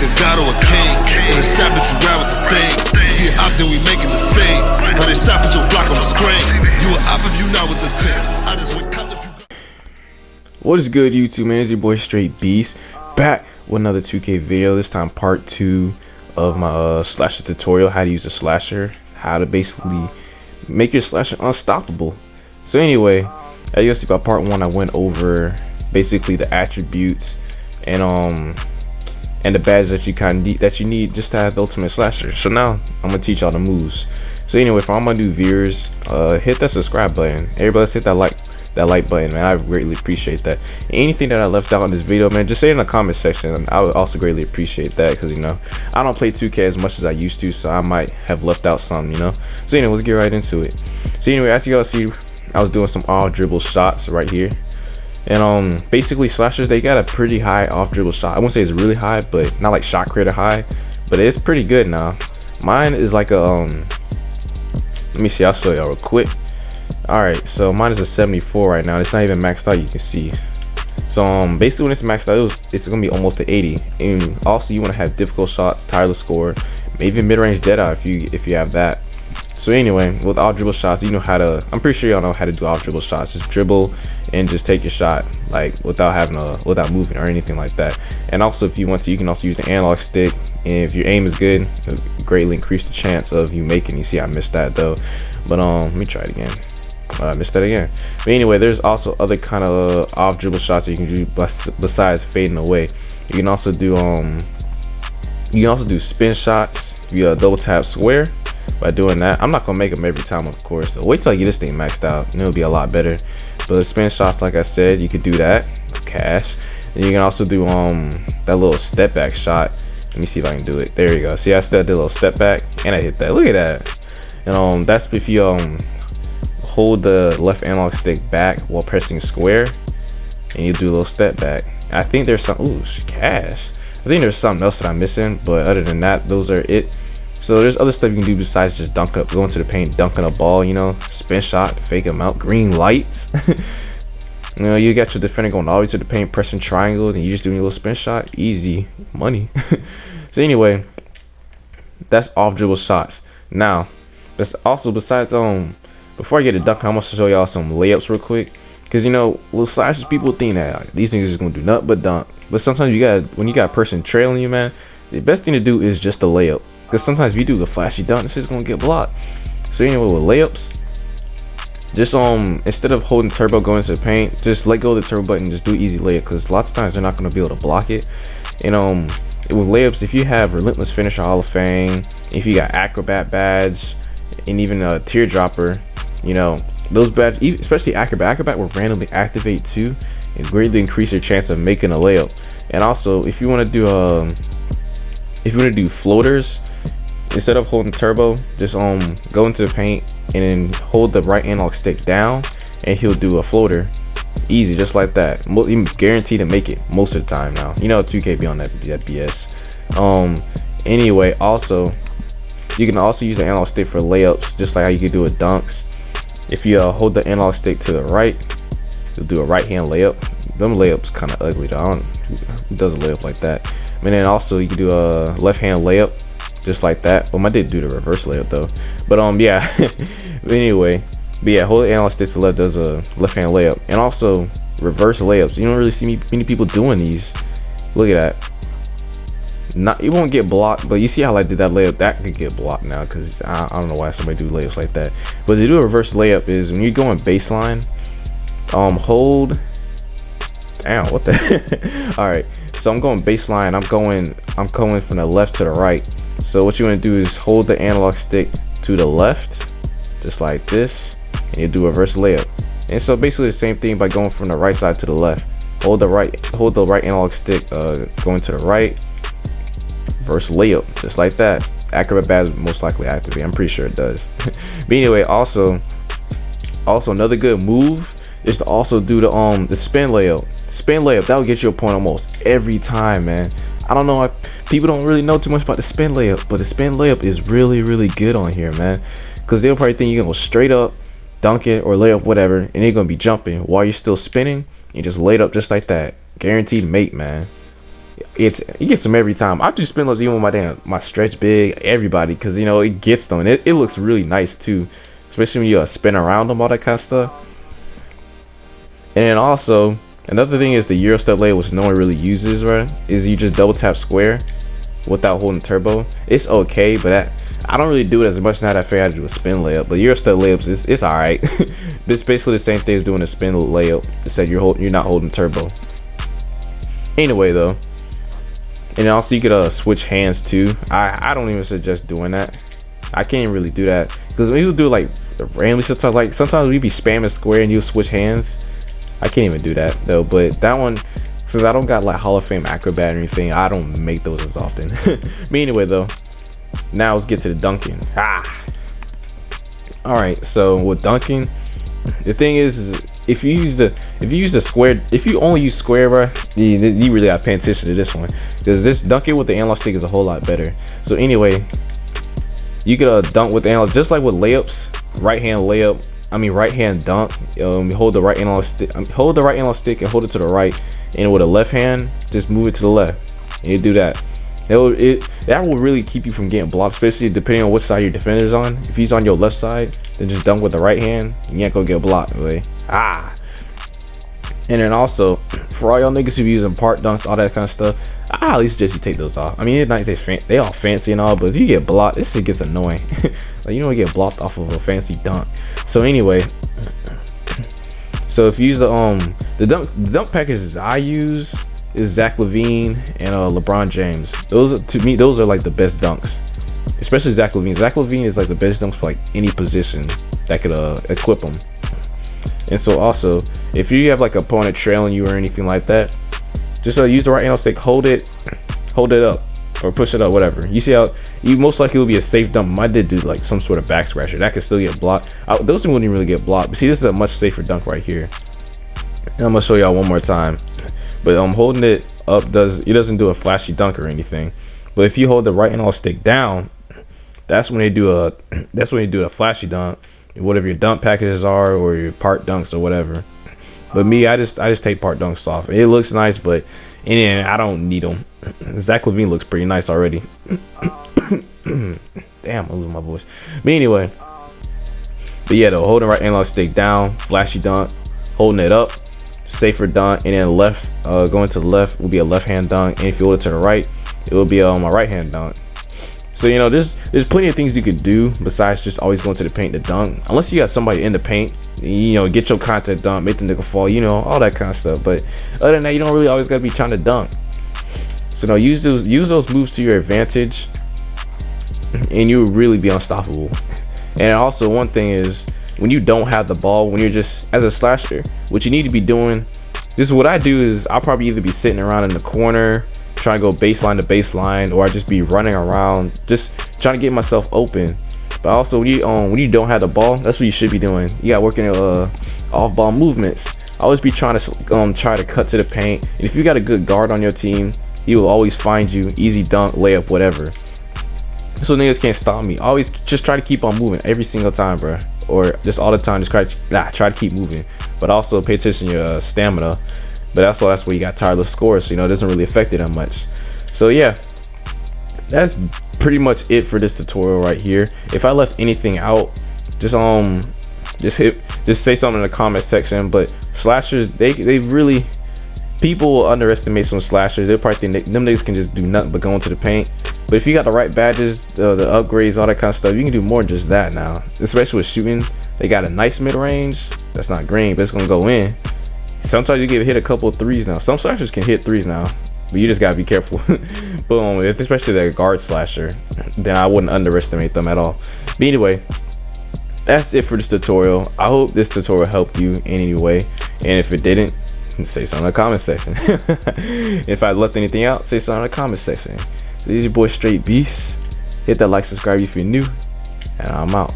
a god or a king. In a shop that you ride with the things. See it up, then we making the same. How they shop at your block on the screen. You a up if you not with the 10. I just went cop if you. What is good, YouTube, man? It's your boy Straight Beast, back with another 2K video. This time part 2 of my slasher tutorial, how to use a slasher, how to basically make your slasher unstoppable. So anyway, as you can see by part 1, I went over basically the attributes and the badges that you need just to have the ultimate slasher. So now I'm gonna teach y'all the moves. So anyway, for all my new viewers, hit that subscribe button. Everybody else hit that like button, man. I greatly appreciate that. Anything that I left out in this video, man, just say it in the comment section. I would also greatly appreciate that, because, you know, I don't play 2K as much as I used to, so I might have left out some, you know. So anyway, let's get right into it. So anyway, as you guys see, I was doing some off-dribble shots right here. And basically slashers, they got a pretty high off-dribble shot. I wouldn't say it's really high, but not like shot creator high, but it's pretty good now. Mine is like a let me see, I'll show y'all real quick. Alright, so mine is a 74 right now. It's not even maxed out, you can see. So basically when it's maxed out, it's gonna be almost to 80. And also you want to have difficult shots, tireless score, maybe mid-range dead-eye if you have that. So anyway, with off dribble shots, you know how to, I'm pretty sure y'all know how to do off dribble shots. Just dribble and just take your shot, like without moving or anything like that. And also if you want to, you can also use the analog stick, and if your aim is good, it'll greatly increase the chance of you making. You see I missed that though, but let me try it again. I missed that again. But anyway, there's also other kind of off dribble shots that you can do besides fading away. You can also do spin shots. You double tap square. By doing that, I'm not gonna make them every time, of course, so wait till I get this thing maxed out and it'll be a lot better. But the spin shots, like I said, you could do that, cash. And you can also do that little step back shot. Let me see if I can do it. There you go. See, I did a little step back and I hit that. Look at that. And that's if you hold the left analog stick back while pressing square and you do a little step back. I think there's some cash. I think there's something else that I'm missing, but other than that, those are it. So there's other stuff you can do besides just go into the paint, dunking a ball, you know, spin shot, fake them out, green lights. You know, you got your defender going all the way to the paint, pressing triangle, and you just doing a little spin shot, easy money. So anyway, that's off dribble shots. Now, that's also besides before I get to dunking, I'm gonna show y'all some layups real quick, because you know, little slashes, people think that these things are just gonna do nothing but dunk, but sometimes when you got a person trailing you, man, the best thing to do is just a layup. Because sometimes if you do the flashy dunk, this is gonna get blocked. So anyway, with layups, just instead of holding turbo going into the paint, just let go of the turbo button, just do easy layup, because lots of times they're not gonna be able to block it. And with layups, if you have relentless finisher Hall of Fame, if you got acrobat badge, and even a teardropper, you know, those badges, especially acrobat will randomly activate too, and greatly increase your chance of making a layup. And also if you want to do floaters, instead of holding turbo, just go into the paint and then hold the right analog stick down and he'll do a floater easy, just like that. Even guaranteed to make it most of the time. Now you know 2K be on that BS. Anyway, also you can also use the analog stick for layups, just like how you can do with dunks. If you hold the analog stick to the right, you'll do a right hand layup. Them layups kind of ugly though. I don't know who does a layup like that. And then also you can do a left hand layup, just like that. I did do the reverse layup though, but yeah. But anyway, hold the analog stick to left, does a left hand layup. And also reverse layups, you don't really see many people doing these. Look at that. It won't get blocked, but you see how I did that layup, that could get blocked now, because I don't know why somebody do layups like that. But to do a reverse layup is when you're going baseline, hold down, what the all right, so I'm going baseline, I'm going from the left to the right. So what you want to do is hold the analog stick to the left, just like this, and you do a reverse layup. And so basically the same thing by going from the right side to the left. Hold the right analog stick, going to the right, reverse layup, just like that. Acrobat badge most likely activate. I'm pretty sure it does. But anyway, also another good move is to also do the spin layup. Spin layup, that will get you a point almost every time, man. I don't know, people don't really know too much about the spin layup, but the spin layup is really good on here, man, because they'll probably think you're gonna go straight up, dunk it, or lay up, whatever, and you're gonna be jumping while you're still spinning. You just laid up just like that, guaranteed mate, man. It gets them every time. I do spin loads even with my stretch big, everybody, because you know it gets them. It looks really nice too, especially when you spin around them, all that kind of stuff. And then also another thing is the Euro step layup, which no one really uses, right? Is you just double tap square without holding turbo. It's okay, but I don't really do it as much now that I figure out to do a spin layup. But Euro step layups, it's alright. It's basically the same thing as doing a spin layup, except you're not holding turbo. Anyway though, and also you could switch hands too. I don't even suggest doing that. I can't even really do that because when you do like randomly sometimes we be spamming square and you switch hands. I can't even do that though. But that one, since I don't got like Hall of Fame acrobat or anything, I don't make those as often. But anyway though, now let's get to the dunking. All right, so with dunking, the thing is if you use the square, if you only use square, bro, you really gotta pay attention to this one, because this dunking with the analog stick is a whole lot better. So anyway, you could dunk with the analog just like with layups. Right hand layup, right hand dunk. Hold the right analog stick, and hold it to the right, and with a left hand just move it to the left, and you do that. That will really keep you from getting blocked, especially depending on which side your defender's on. If he's on your left side, then just dunk with the right hand, you ain't gonna get blocked. And then also for all y'all niggas who be using part dunks, all that kind of stuff, I at least suggest you take those off. I mean, it's nice, they all fancy and all, but if you get blocked, this shit gets annoying. Like, you don't get blocked off of a fancy dunk. So anyway, so if you use the dunk packages I use is Zach LaVine and LeBron James. Those are like the best dunks, especially Zach LaVine. Zach LaVine is like the best dunks for like any position that could equip them. And so also, if you have like an opponent trailing you or anything like that, just use the right analog stick, hold it up or push it up, whatever. You see how you most likely will be a safe dunk. I did do like some sort of back scratcher that could still get blocked. Those wouldn't really get blocked, but see, this is a much safer dunk right here. And I'm gonna show y'all one more time. But holding it up doesn't do a flashy dunk or anything. But if you hold the right analog stick down, that's when they do a flashy dunk, whatever your dunk packages are or your part dunks or whatever. But me, I just take part dunks off. It looks nice, but in the end, I don't need them. Zach LaVine looks pretty nice already. Damn, I'm losing my voice. But anyway, but yeah, though, holding right analog stick down, flashy dunk, holding it up, safer dunk, and then left, going to the left will be a left hand dunk, and if you hold it to the right, it will be a right hand dunk. So you know, there's plenty of things you could do besides just always going to the paint to dunk, unless you got somebody in the paint. You know, get your contact dunk, make the nigga fall, you know, all that kind of stuff. But other than that, you don't really always gotta be trying to dunk. So no, use those moves to your advantage, and you will really be unstoppable. And also, one thing is, when you don't have the ball, when you're just as a slasher, what you need to be doing, this is what I do, is I'll probably either be sitting around in the corner trying to go baseline to baseline, or I just be running around just trying to get myself open. But also, when you don't have the ball, that's what you should be doing. You got working off ball movements. Always be trying to cut to the paint. And if you got a good guard on your team, he will always find you. Easy dunk, layup, whatever. So niggas can't stop me. Always just try to keep on moving every single time, bro. Or just all the time, just try to keep moving. But also pay attention to your stamina. But that's where you got tireless scores, so you know it doesn't really affect it that much. So yeah, that's pretty much it for this tutorial right here. If I left anything out, just say something in the comment section. But slashers, they really, people will underestimate some slashers. They'll probably think them niggas can just do nothing but go into the paint. But if you got the right badges, the upgrades, all that kind of stuff, you can do more than just that now. Especially with shooting, they got a nice mid-range. That's not green, but it's gonna go in. Sometimes you get hit a couple of threes now. Some slashers can hit threes now, but you just gotta be careful. But if especially that guard slasher, then I wouldn't underestimate them at all. But anyway, that's it for this tutorial. I hope this tutorial helped you in any way, and if it didn't, say something in the comment section. If I left anything out, say something in the comment section. So this is your boy Straight Beast. Hit that like, subscribe if you're new, and I'm out.